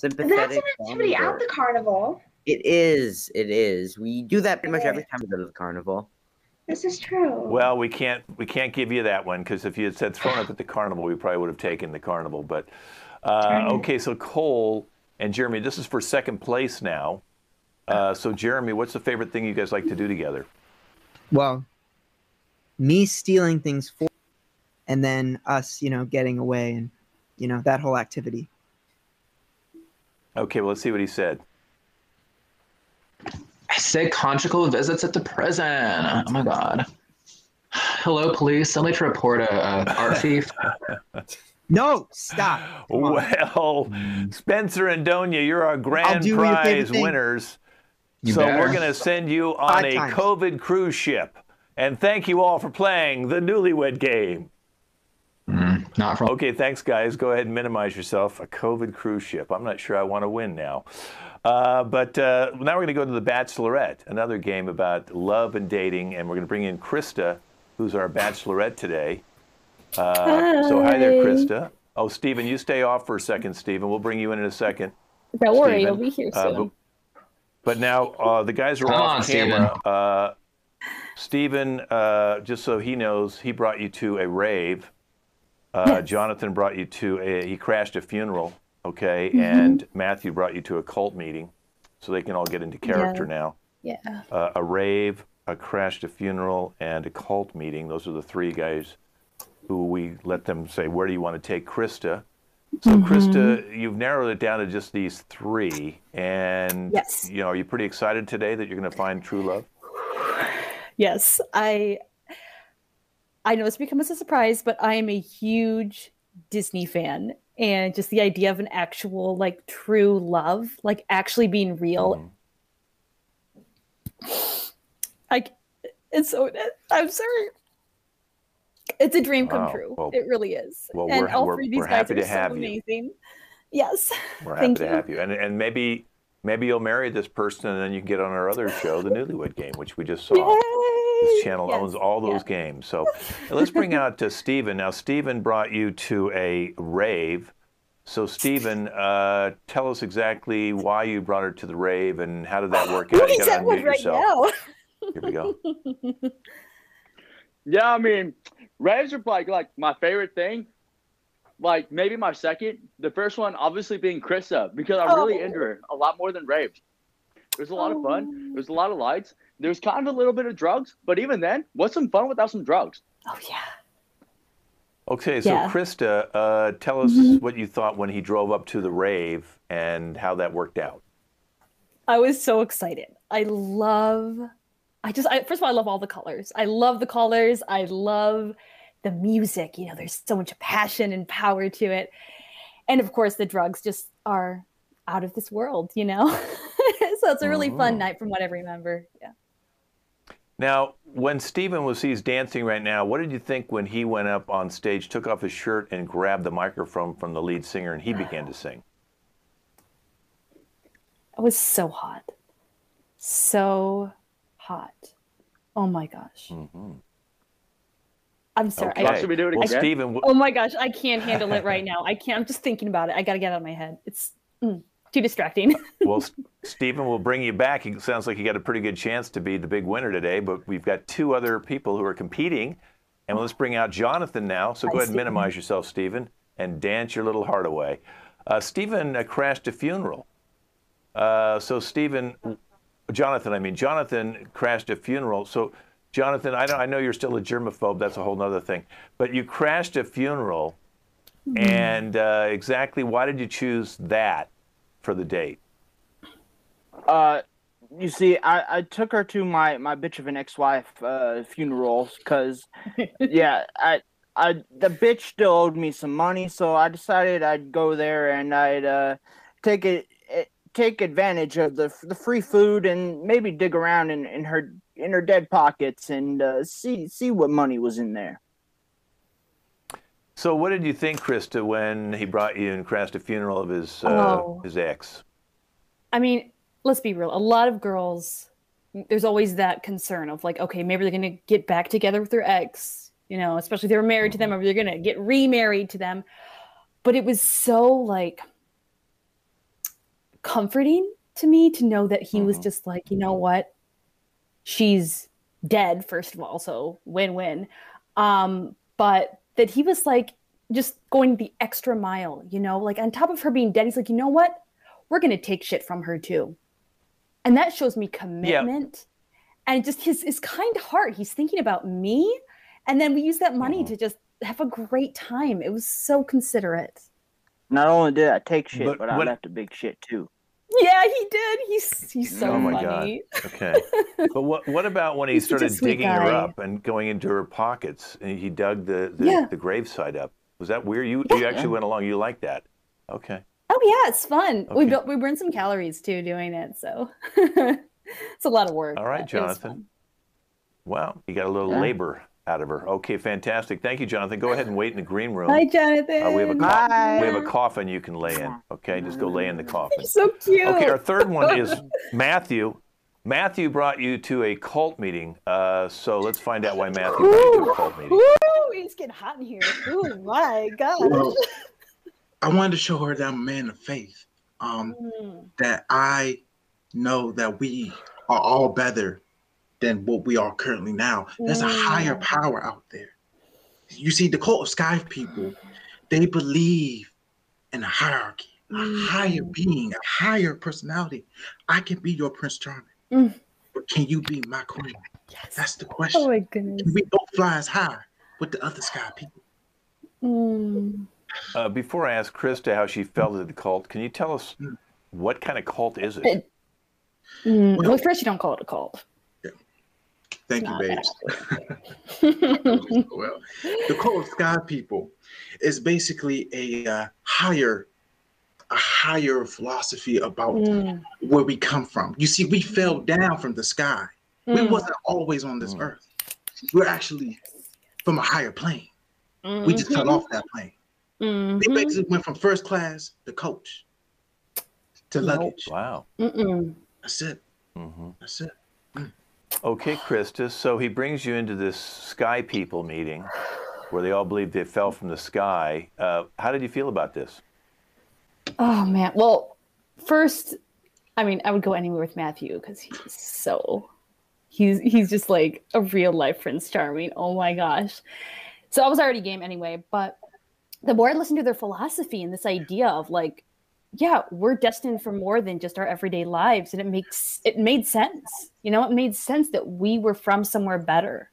That's an sympathetic activity at bonder. the carnival. It is. It is. We do that pretty much every time we go to the carnival. This is true. Well, we can't give you that one because if you had said thrown up at the carnival, we probably would have taken the carnival. But okay, so Cole and Jeremy, this is for second place now. So Jeremy, what's the favorite thing you guys like to do together? Well, me stealing things for, and then us, getting away, and that whole activity. Okay, well, let's see what he said. I say conjugal visits at the prison. Oh my God. Hello, police. I'd like to report a art thief. No, stop. Well, Spencer and Donia, you're our grand prize winners. So we're going to send you on a COVID cruise ship. And thank you all for playing the Newlywed Game. Not from. Okay, thanks, guys. Go ahead and minimize yourself. A COVID cruise ship. I'm not sure I want to win now. But now we're going to go to the Bachelorette, another game about love and dating. And we're going to bring in Krista, who's our Bachelorette today. So hi there, Krista. Oh, Stephen, you stay off for a second, Stephen. We'll bring you in a second. Don't worry, you'll be here soon. But now the guys are off camera. Stephen, just so he knows, he brought you to a rave. Yes. Jonathan brought you to he crashed a funeral, okay? Mm-hmm. And Matthew brought you to a cult meeting, so they can all get into character now. Yeah. A rave, a crashed a funeral, and a cult meeting. Those are the three guys who we let them say, where do you want to take Krista? So Krista, you've narrowed it down to just these three. And, yes. Are you pretty excited today that you're going to find true love? Yes, I know it's become a surprise, but I am a huge Disney fan. And just the idea of an actual, true love, actually being real. I'm sorry. It's a dream come true. Well, it really is. Well, and all three of these guys are so amazing. Yes. We're happy to have you. And maybe you'll marry this person and then you can get on our other show, The Newlywed Game, which we just saw. Yay! This channel owns all those games. So let's bring out Stephen. Now, Stephen brought you to a rave. So, Stephen, tell us exactly why you brought her to the rave and how did that work out? You got to unmute yourself. Here we go. Yeah, I mean, raves are like my favorite thing. Maybe my second. The first one, obviously, being Krista, because I'm really into her a lot more than raves. It was a lot of fun. There was a lot of lights. There was kind of a little bit of drugs, but even then, what's some fun without some drugs? Oh, yeah. Okay, so Krista, tell us what you thought when he drove up to the rave and how that worked out. I was so excited. First of all, I love all the colors. I love the colors. I love the music. There's so much passion and power to it. And of course, the drugs just are out of this world, So it's a really fun night from what I remember. Yeah. Now, when Stephen he's dancing right now, what did you think when he went up on stage, took off his shirt, and grabbed the microphone from the lead singer, and he began to sing? It was so hot. So hot. Oh, my gosh. Mm-hmm. I'm sorry. Okay. Should we do it again? Well, Stephen, oh, my gosh. I can't handle it right now. I can't. I'm just thinking about it. I got to get it out of my head. It's too distracting. Well, Stephen will bring you back. It sounds like you got a pretty good chance to be the big winner today, but we've got two other people who are competing. And let's bring out Jonathan now. So go ahead and minimize yourself, Stephen, and dance your little heart away. Stephen crashed a funeral. Jonathan crashed a funeral. So, Jonathan, I know you're still a germaphobe. That's a whole other thing. But you crashed a funeral. And exactly why did you choose that for the date? You see, I took her to my bitch of an ex-wife funeral because, the bitch still owed me some money, so I decided I'd go there and I'd take advantage of the free food and maybe dig around in her dead pockets and see what money was in there. So what did you think, Krista, when he brought you and crashed a funeral of his ex? I mean, let's be real. A lot of girls, there's always that concern of okay, maybe they're going to get back together with their ex, especially if they were married to them, or they're going to get remarried to them. But it was so comforting to me to know that he was just like, you know what? She's dead, first of all, so win-win. But that he was like just going the extra mile, you know, like on top of her being dead, he's like, you know what? We're gonna take shit from her too. And that shows me commitment and just his kind heart. He's thinking about me. And then we use that money to just have a great time. It was so considerate. Not only did I take shit, but I left a big shit too. Yeah, he did. He's so Oh my funny. God. Okay. But what about when he He's such a started sweet digging her guy. up and going into her pockets and he dug the graveside up? Was that weird? You actually went along. You liked that? Okay. Oh yeah, it's fun. Okay. We burned some calories too doing it, so it's a lot of work. All right, but it was Jonathan. fun. Wow, you got a little labor out of her. Okay, fantastic. Thank you, Jonathan. Go ahead and wait in the green room. Hi, Jonathan. We have a Hi. we have a coffin you can lay in. Okay, just go lay in the coffin. So cute. Okay, our third one is Matthew. Matthew brought you to a cult meeting. So let's find out why Matthew brought you to a cult meeting. Woo, it's getting hot in here. Oh my gosh. Well, I wanted to show her that I'm a man of faith. That I know that we are all better than what we are currently now. There's a higher power out there. You see, the cult of Sky people, they believe in a hierarchy, a higher being, a higher personality. I can be your Prince Charming, but can you be my queen? Yes. That's the question. Oh my goodness. Can we both fly as high with the other Sky people? Before I ask Krista how she felt at the cult, can you tell us what kind of cult is it? Well, first you don't call it a cult. Thank you, babes. Well, the cult of Sky people is basically a higher philosophy about where we come from. You see, we fell down from the sky. We wasn't always on this earth. We're actually from a higher plane. We just fell off that plane. We basically went from first class to coach to luggage. Wow. That's it. That's it. Okay, Krista. So he brings you into this Sky People meeting where they all believe they fell from the sky. How did you feel about this? Oh man. Well, first, I mean, I would go anywhere with Matthew because he's just like a real life Prince Charming. Oh my gosh. So I was already game anyway, but the more I listened to their philosophy and this idea of like, yeah, we're destined for more than just our everyday lives. And it made sense. You know, it made sense that we were from somewhere better.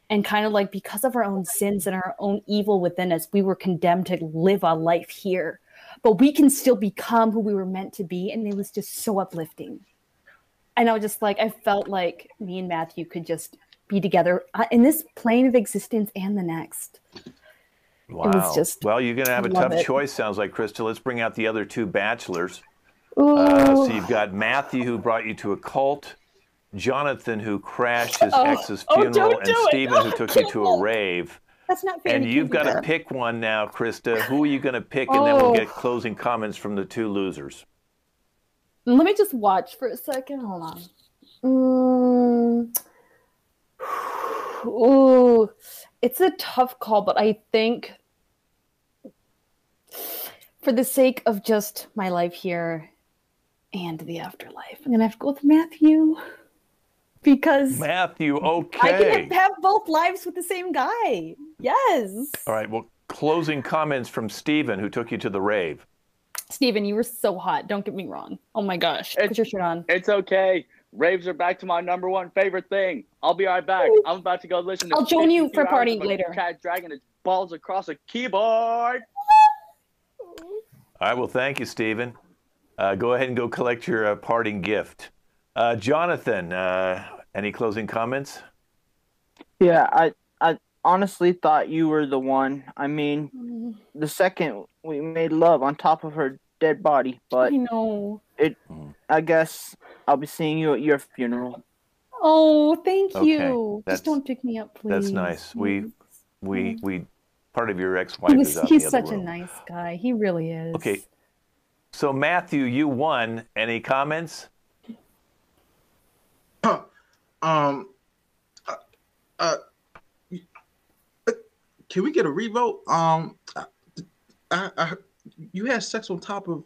And kind of like because of our own sins and our own evil within us, we were condemned to live a life here. But we can still become who we were meant to be. And it was just so uplifting. And I was just like, I felt like me and Matthew could just be together in this plane of existence and the next. Wow. It was just, well, you're going to have a love tough it. choice, sounds like, Krista. Let's bring out the other two bachelors. Ooh. So you've got Matthew, who brought you to a cult, Jonathan, who crashed his ex's funeral, don't and do it. Stephen, who took you to a rave. That's not fair. And You you've can't got do to that. pick one now, Krista. Who are you going to pick? And then we'll get closing comments from the two losers. Let me just watch for a second. Hold on. Ooh, it's a tough call, but I think for the sake of just my life here and the afterlife, I'm gonna have to go with Matthew because Matthew, I okay. can have both lives with the same guy. Yes. All right, well, closing comments from Stephen, who took you to the rave. Steven, you were so hot. Don't get me wrong. Oh my gosh. Put your shirt on. It's okay. Raves are back to my number one favorite thing. I'll be right back. I'm about to go listen to I'll join you 52 for a party hours of later. Cat dragging its balls across a keyboard. All right, well, thank you, Stephen. Go ahead and go collect your parting gift. Jonathan, any closing comments? Yeah, I honestly thought you were the one. I mean, the second we made love on top of her dead body, but I know. I guess I'll be seeing you at your funeral. Oh, thank Okay, you. that's- Just don't pick me up, please. That's nice. We part of your ex-wife is out He's the other such a room. nice guy. He really is. Okay. So, Matthew, you won. Any comments? Can we get a revote? You had sex on top of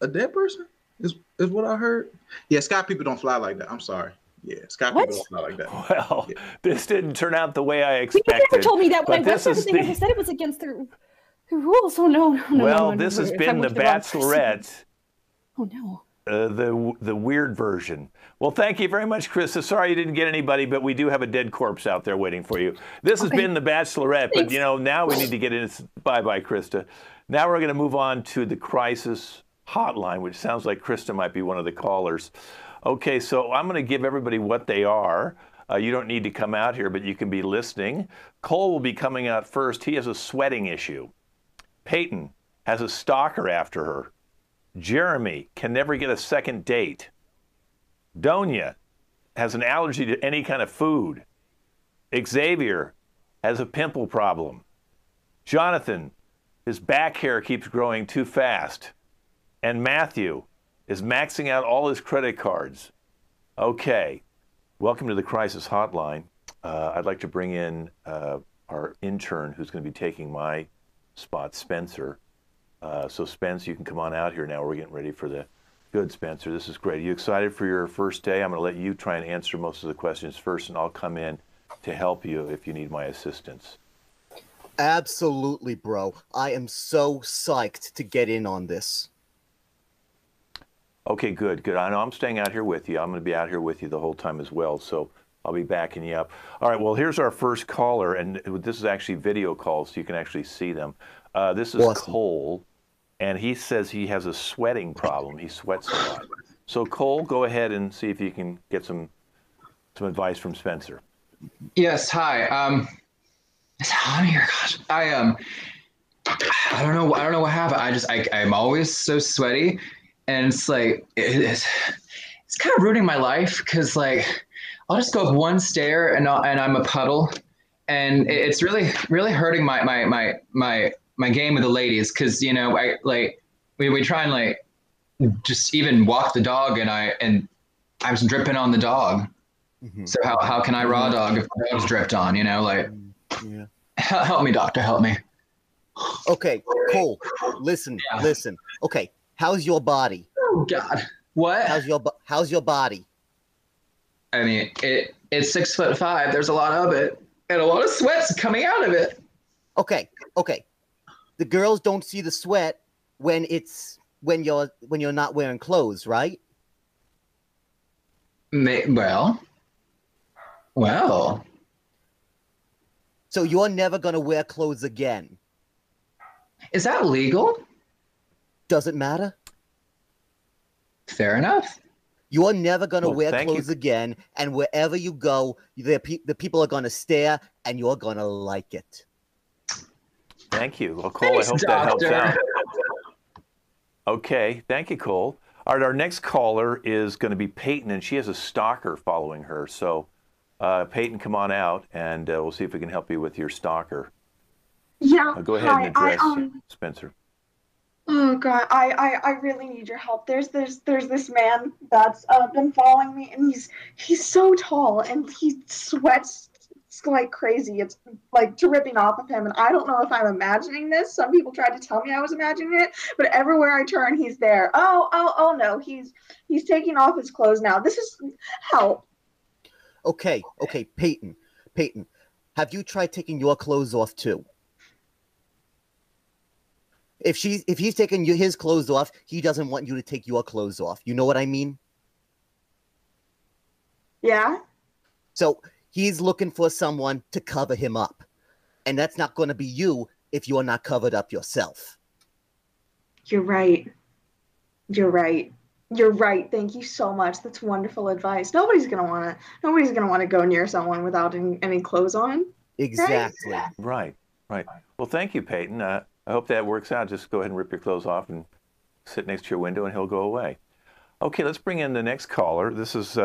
a dead person? Is what I heard. Yeah, sky people don't fly like that. I'm sorry. Yeah, sky What? people don't fly like that. Well, this didn't turn out the way I You expected. never told me that when I but went this there. is They never said it was against the rules. Oh no, no, well, no, this no, has if I been went the to wrong person. Bachelorette. Oh no. The weird version. Well, thank you very much, Krista. Sorry you didn't get anybody, but we do have a dead corpse out there waiting for you. This has been the Bachelorette, but now we need to get in. Bye, Krista. Now we're going to move on to the crisis hotline, which sounds like Krista might be one of the callers. Okay, so I'm going to give everybody what they are. You don't need to come out here, but you can be listening. Cole will be coming out first. He has a sweating issue. Peyton has a stalker after her. Jeremy can never get a second date. Donia has an allergy to any kind of food. Xavier has a pimple problem. Jonathan, his back hair keeps growing too fast. And Matthew is maxing out all his credit cards. Okay, welcome to the Crisis Hotline. I'd like to bring in our intern who's going to be taking my spot, Spencer. So Spence, you can come on out here now. We're getting ready for the good, Spencer. This is great. Are you excited for your first day? I'm going to let you try and answer most of the questions first, and I'll come in to help you if you need my assistance. Absolutely, bro. I am so psyched to get in on this. Okay, good. I know I'm staying out here with you. I'm going to be out here with you the whole time as well, so I'll be backing you up. All right, well, here's our first caller, and this is actually video calls, so you can actually see them. This is awesome. Cole, and he says he has a sweating problem. He sweats a lot. So, Cole, go ahead and see if you can get some advice from Spencer. Yes, hi. It's hot in here. Gosh, I don't know what happened. I'm always so sweaty, and it's like it's kind of ruining my life because like I'll just go up one stair and I'm a puddle, and it's really hurting my game with the ladies because we try and like just even walk the dog and I'm dripping on the dog. Mm-hmm. So how can I raw dog if the dog's dripped on? Yeah. Help me, doctor. Help me. Okay, Cole. Listen. Okay, how's your body? Oh God, what? How's your body? I mean, it's 6'5". There's a lot of it, and a lot of sweat's coming out of it. Okay. The girls don't see the sweat when you're not wearing clothes, right? Well. So you're never gonna wear clothes again. Is that legal? Doesn't matter. Fair enough. You're never gonna wear clothes again, and wherever you go, the people are gonna stare, and you're gonna like it. Thank you. Well, Cole, thanks, I hope doctor. That helps out. Okay, thank you, Cole. All right, our next caller is going to be Peyton, and she has a stalker following her. So, Peyton, come on out, and we'll see if we can help you with your stalker. Yeah. Go ahead and address Spencer. Oh God, I really need your help. There's this man that's been following me, and he's so tall, and he sweats like crazy. It's like dripping off of him, and I don't know if I'm imagining this. Some people tried to tell me I was imagining it, but everywhere I turn, he's there. Oh no, he's taking off his clothes now. This is help. Okay, Peyton, have you tried taking your clothes off too? If he's taking his clothes off, he doesn't want you to take your clothes off. You know what I mean? Yeah. So he's looking for someone to cover him up. And that's not going to be you if you're not covered up yourself. You're right. Thank you so much. That's wonderful advice. Nobody's gonna want to go near someone without any clothes on. Exactly. Right. Well, thank you, Peyton. I hope that works out. Just go ahead and rip your clothes off and sit next to your window, and he'll go away. Okay, let's bring in the next caller. This is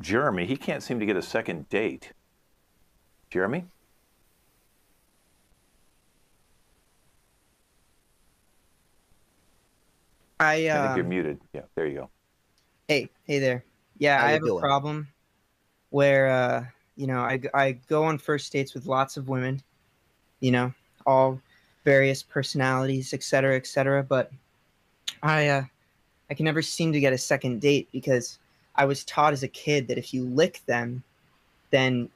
Jeremy. He can't seem to get a second date. Jeremy? I think you're muted. Yeah, there you go. Hey there. Yeah, I have a problem where I go on first dates with lots of women, all various personalities, et cetera, but I I can never seem to get a second date because I was taught as a kid that if you lick them, then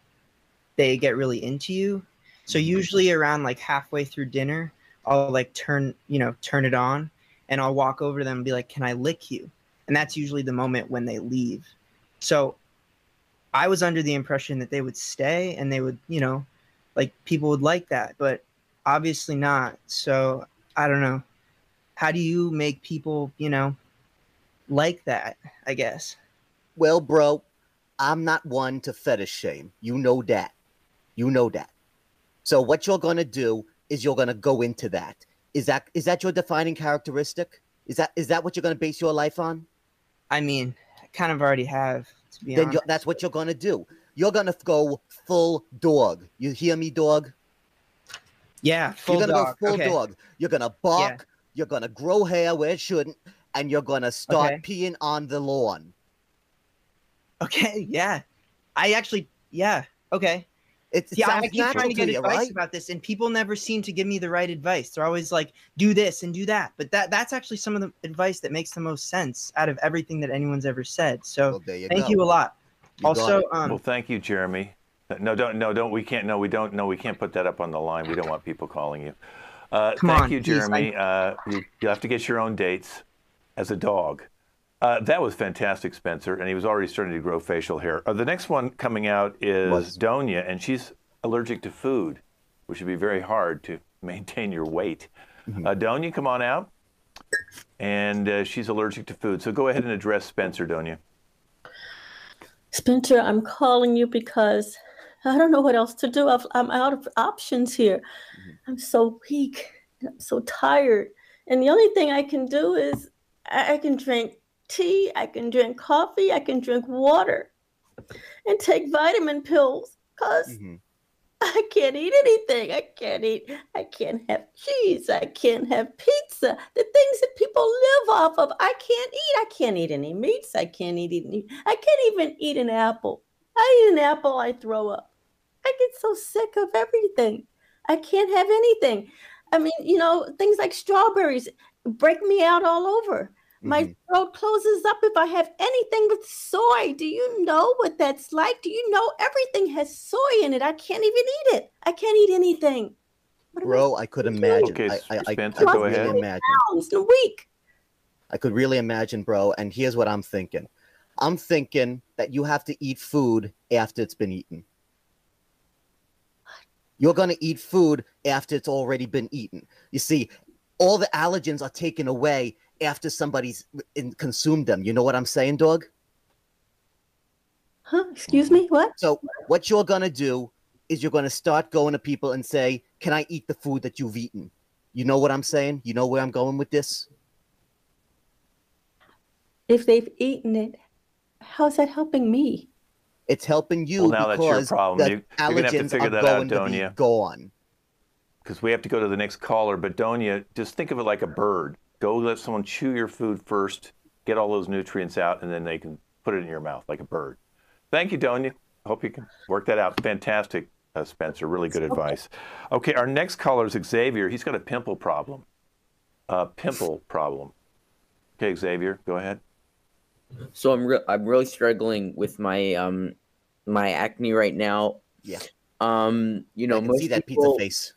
they get really into you. So usually around like halfway through dinner, I'll like turn it on, and I'll walk over to them and be like, "Can I lick you?" And that's usually the moment when they leave. So I was under the impression that they would stay and they would, like people would like that, but obviously not. So I don't know. How do you make people, like that, I guess? Well, bro, I'm not one to fetish shame. You know that. You know that. So what you're gonna do is you're gonna go into that. Is that your defining characteristic? Is that what you're gonna base your life on? I mean, I kind of already have, to be Then honest. that's what you're gonna do. You're gonna go full dog. You hear me, dog? Yeah, full You're gonna dog. go full Okay. dog. You're gonna bark. Yeah. You're gonna grow hair where it shouldn't, and you're gonna start Okay. peeing on the lawn. Okay, yeah. Yeah, okay. It Yeah, I sounds keep trying natural to get you, advice right? about this, and people never seem to give me the right advice. They're always like, do this and do that. But that's actually some of the advice that makes the most sense out of everything that anyone's ever said. So Well, there you thank go. you a lot. You got Also, it. Well, thank you, Jeremy. No, we can't put that up on the line. We don't want people calling you. Come Thank on, you, please, Jeremy. You have to get your own dates as a dog. That was fantastic, Spencer, and he was already starting to grow facial hair. The next one coming out is Donia, and she's allergic to food, which would be very hard to maintain your weight. Donia, come on out. And she's allergic to food. So go ahead and address Spencer, Donia. Spencer, I'm calling you because I don't know what else to do. I'm out of options here. I'm so weak. I'm so tired. And the only thing I can do is I can drink tea, I can drink coffee, I can drink water, and take vitamin pills because I can't eat anything. I can't have cheese. I can't have pizza. The things that people live off of, I can't eat. I can't eat any meats. I can't even eat an apple. I eat an apple, I throw up. I get so sick of everything. I can't have anything. I mean, things like strawberries break me out all over. My throat closes up if I have anything with soy. Do you know what that's like? Do you know everything has soy in it? I can't even eat it. I can't eat anything. Bro, I could imagine. Okay, I Spencer, could go really ahead. imagine. Pounds a week. I could really imagine, bro. And here's what I'm thinking. I'm thinking that you have to eat food after it's been eaten. You're going to eat food after it's already been eaten. You see, all the allergens are taken away after somebody's consumed them. You know what I'm saying, dog? Huh? Excuse me? What? So what you're going to do is you're going to start going to people and say, can I eat the food that you've eaten? You know what I'm saying? You know where I'm going with this? If they've eaten it, how's that helping me? It's helping you Well, now that's your because problem. the You're going to have to allergens figure are that out, going to be Donia. gone. Because we have to go to the next caller. But Donia, just think of it like a bird. Go let someone chew your food first, get all those nutrients out, and then they can put it in your mouth like a bird. Thank you, Donia. Hope you can work that out. Fantastic, Spencer. Really good advice. Okay, our next caller is Xavier. He's got a pimple problem. Okay, Xavier, go ahead. So I'm really struggling with my my acne right now. Yeah. I can see that pizza face.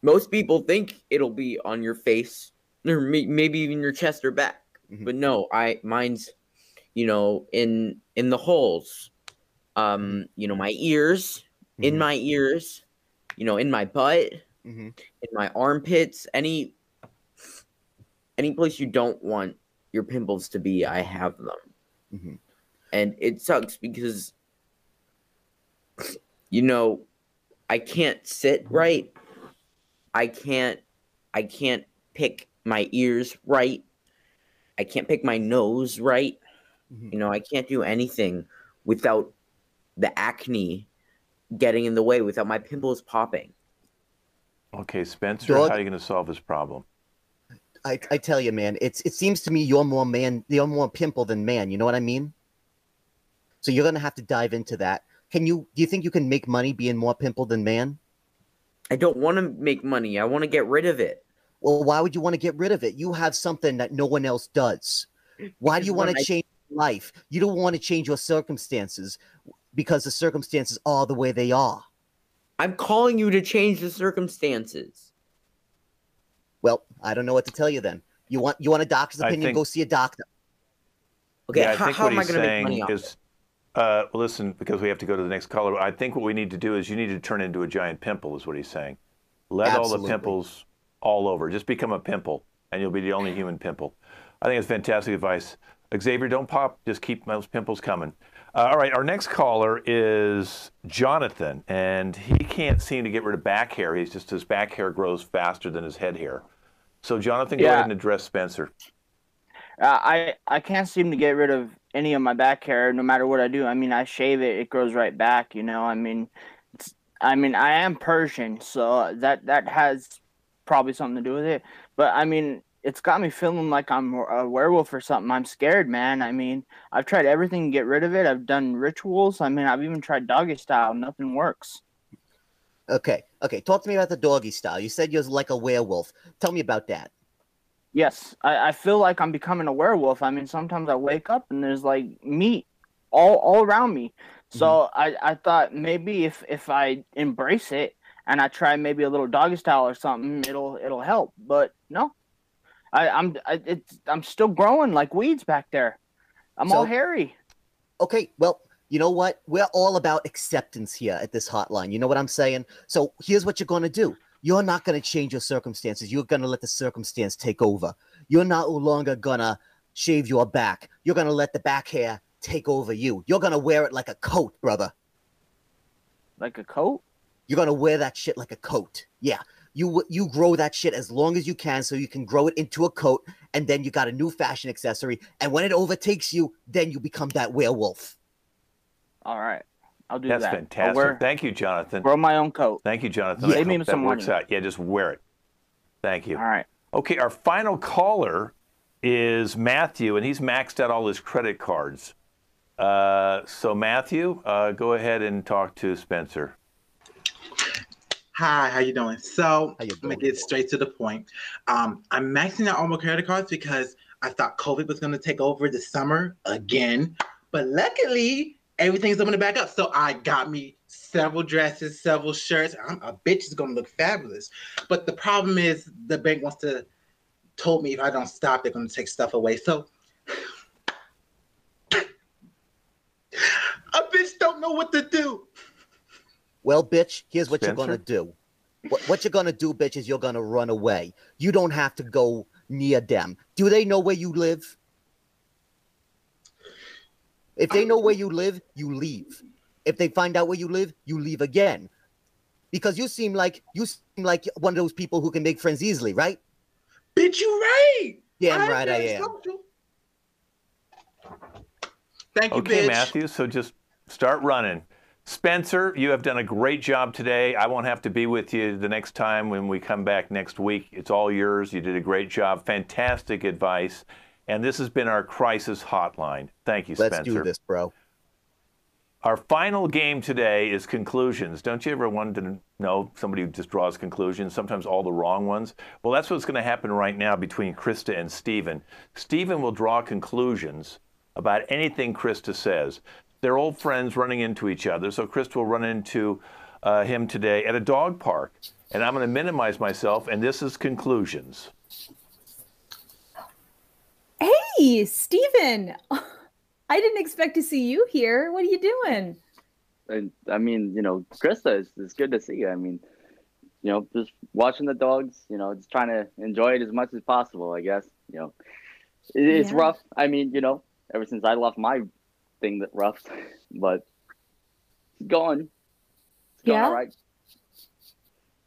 Most people think it'll be on your face or maybe even your chest or back, but no, mine's in the holes, my ears, in my ears, in my butt, in my armpits, any place you don't want your pimples to be, I have them. And it sucks because I can't sit right. I can't pick my ears right. I can't pick my nose right. I can't do anything without the acne getting in the way, without my pimples popping. Okay, Spencer, Dog. how are you going to solve this problem? I tell you, man, it seems to me you're more pimple than man. You know what I mean? So you're gonna have to dive into that. Do you think you can make money being more pimple than man? I don't want to make money. I want to get rid of it. Well, why would you want to get rid of it? You have something that no one else does. Why do you want to change life? You don't want to change your circumstances because the circumstances are the way they are. I'm calling you to change the circumstances. Well, I don't know what to tell you then. You want a doctor's opinion? Go see a doctor. Okay, yeah, I think how what am I he's going to make money saying off is, listen, because we have to go to the next caller. I think what we need to do is you need to turn into a giant pimple, is what he's saying. Let all the pimples all over. Just become a pimple, and you'll be the only human pimple. I think it's fantastic advice. Xavier, don't pop. Just keep those pimples coming. All right, our next caller is Jonathan, and he can't seem to get rid of back hair. His back hair grows faster than his head hair. So, Jonathan, go ahead and address Spencer. I can't seem to get rid of any of my back hair, no matter what I do. I mean, I shave it; it grows right back. You know, I mean, I am Persian, so that has probably something to do with it. But I mean, it's got me feeling like I'm a werewolf or something. I'm scared, man. I mean, I've tried everything to get rid of it. I've done rituals. I mean, I've even tried doggy style. Nothing works. Okay. Talk to me about the doggy style. You said you're like a werewolf. Tell me about that. Yes, I feel like I'm becoming a werewolf. I mean, sometimes I wake up and there's like meat all around me. So I thought maybe if I embrace it and I try maybe a little doggy style or something, it'll help. But no, I'm still growing like weeds back there. I'm all hairy. Okay, well, you know what? We're all about acceptance here at this hotline. You know what I'm saying? So here's what you're going to do. You're not going to change your circumstances. You're going to let the circumstance take over. You're no longer going to shave your back. You're going to let the back hair take over you. You're going to wear it like a coat, brother. Like a coat? You're going to wear that shit like a coat. Yeah. You grow that shit as long as you can so you can grow it into a coat, and then you got a new fashion accessory. And when it overtakes you, then you become that werewolf. All right. I'll do That's that. fantastic. Thank you, Jonathan. Grow my own coat. Thank you, Jonathan. Save me some works money. out. Yeah, just wear it. Thank you. All right. Okay, our final caller is Matthew, and he's maxed out all his credit cards. So, Matthew, go ahead and talk to Spencer. Hi, how you doing? So I'm gonna get straight to the point. I'm maxing out all my credit cards because I thought COVID was gonna take over the summer again, but luckily everything's opening back up. So I got me several dresses, several shirts. A bitch is gonna look fabulous. But the problem is the bank told me if I don't stop, they're gonna take stuff away. So a bitch don't know what to do. Well, bitch, here's what you're going to do. What you're going to do, bitch, is you're going to run away. You don't have to go near them. Do they know where you live? If they know where you live, you leave. If they find out where you live, you leave again. Because you seem like one of those people who can make friends easily, right? Bitch, you right. Damn right I am. Thank you, okay, bitch. Matthew, so just start running. Spencer, you have done a great job today. I won't have to be with you the next time when we come back next week. It's all yours. You did a great job. Fantastic advice. And this has been our crisis hotline. Thank you, Spencer. Let's do this, bro. Our final game today is conclusions. Don't you ever want to know somebody who just draws conclusions, sometimes all the wrong ones? Well, that's what's going to happen right now between Krista and Steven. Steven will draw conclusions about anything Krista says. They're old friends running into each other, so Krista will run into him today at a dog park. And I'm going to minimize myself, and this is conclusions. Hey, Steven! I didn't expect to see you here. What are you doing? I mean, Krista, it's good to see you. I mean, just watching the dogs, just trying to enjoy it as much as possible, I guess. It's rough. I mean, ever since I left my thing that rough, but it's going all right.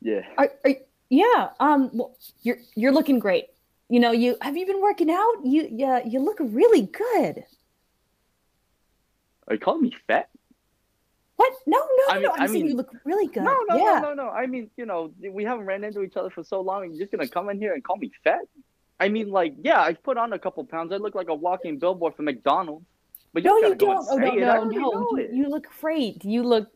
Yeah. Well, you're looking great. Have you been working out? You look really good. Are you calling me fat? What? No. I'm saying you look really good. No. I mean, we haven't ran into each other for so long, and you're just gonna come in here and call me fat? I mean, I put on a couple pounds. I look like a walking billboard for McDonald's. But no, you don't. No. You look great. You look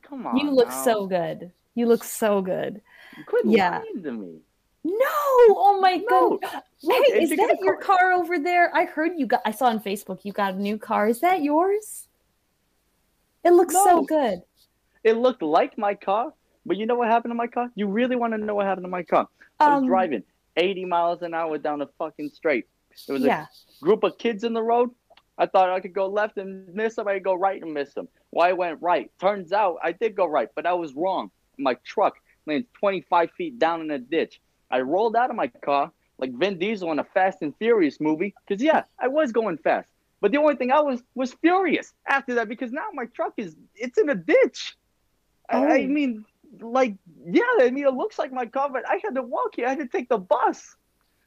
so good. You look so good. Quit lying to me. No! Oh my No. god! Look, Hey, if is you get that a your car- car over there? I heard you got. I saw on Facebook you got a new car. Is that yours? It looks so No. good. It looked like my car, but you know what happened to my car? You really want to know what happened to my car? I was driving 80 miles an hour down the fucking straight. There was Yeah. a group of kids in the road. I thought I could go left and miss them. I could go right and miss them. Well, I went right. Turns out I did go right, but I was wrong. My truck landed 25 feet down in a ditch. I rolled out of my car like Vin Diesel in a Fast and Furious movie. Because, yeah, I was going fast. But the only thing I was furious after that because now my truck it's in a ditch. I mean, like, yeah, I mean, it looks like my car, but I had to walk here. I had to take the bus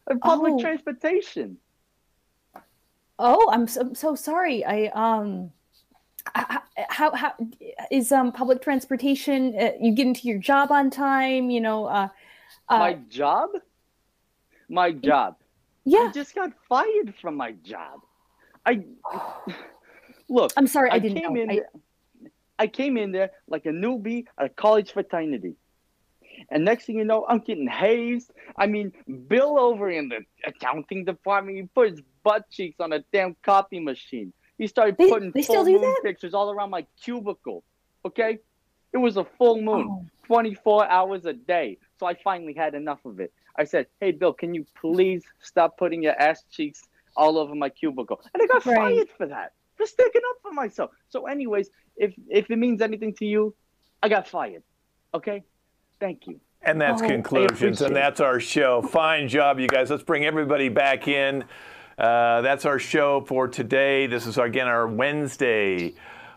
and public transportation. Oh, I'm so sorry. How is public transportation? You get into your job on time? You know, my job. Yeah. I just got fired from my job. Look. I'm sorry, I didn't know. I came in there like a newbie at a college fraternity. And next thing you know, I'm getting hazed. I mean, Bill over in the accounting department, he put his butt cheeks on a damn copy machine. He started putting full moon pictures all around my cubicle. Okay? It was a full moon, 24 hours a day. So I finally had enough of it. I said, hey, Bill, can you please stop putting your ass cheeks all over my cubicle? And I got fired for that, for sticking up for myself. So anyways, if it means anything to you, I got fired. Okay? Thank you. And that's conclusions, and that's our show. Fine job, you guys. Let's bring everybody back in. That's our show for today. This is, again, our Wednesday,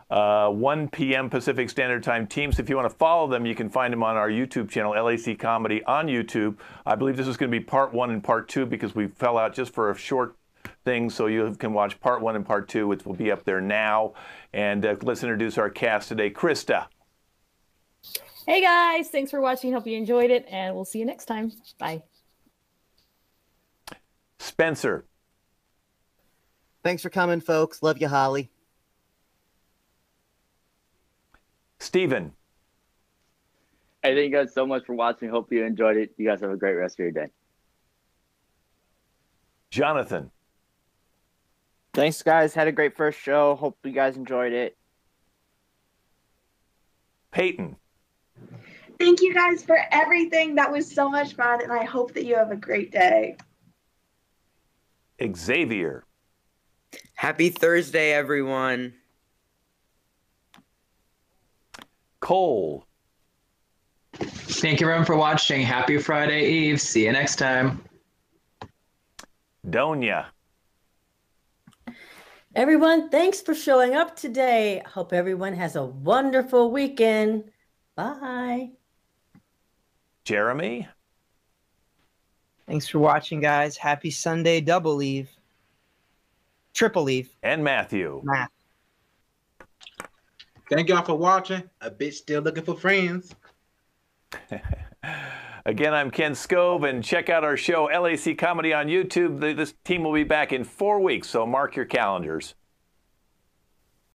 1 p.m. Pacific Standard Time teams. If you want to follow them, you can find them on our YouTube channel, LAC Comedy on YouTube. I believe this is going to be part 1 and part 2 because we fell out just for a short thing, so you can watch part 1 and part 2, which will be up there now. And let's introduce our cast today. Krista. Hey guys, thanks for watching. Hope you enjoyed it, and we'll see you next time. Bye. Spencer. Thanks for coming, folks. Love you, Holly. Steven. Hey, thank you guys so much for watching. Hope you enjoyed it. You guys have a great rest of your day. Jonathan. Thanks, guys. Had a great first show. Hope you guys enjoyed it. Peyton. Thank you guys for everything. That was so much fun, and I hope that you have a great day. Xavier. Happy Thursday, everyone. Cole. Thank you, everyone, for watching. Happy Friday Eve. See you next time. Donia. Everyone, thanks for showing up today. Hope everyone has a wonderful weekend. Bye. Jeremy. Thanks for watching, guys. Happy Sunday, double eve. Triple eve. And Matthew. Matt. Thank y'all for watching. A bitch still looking for friends. Again, I'm Ken Scove, and check out our show, LAC Comedy on YouTube. This team will be back in 4 weeks, so mark your calendars.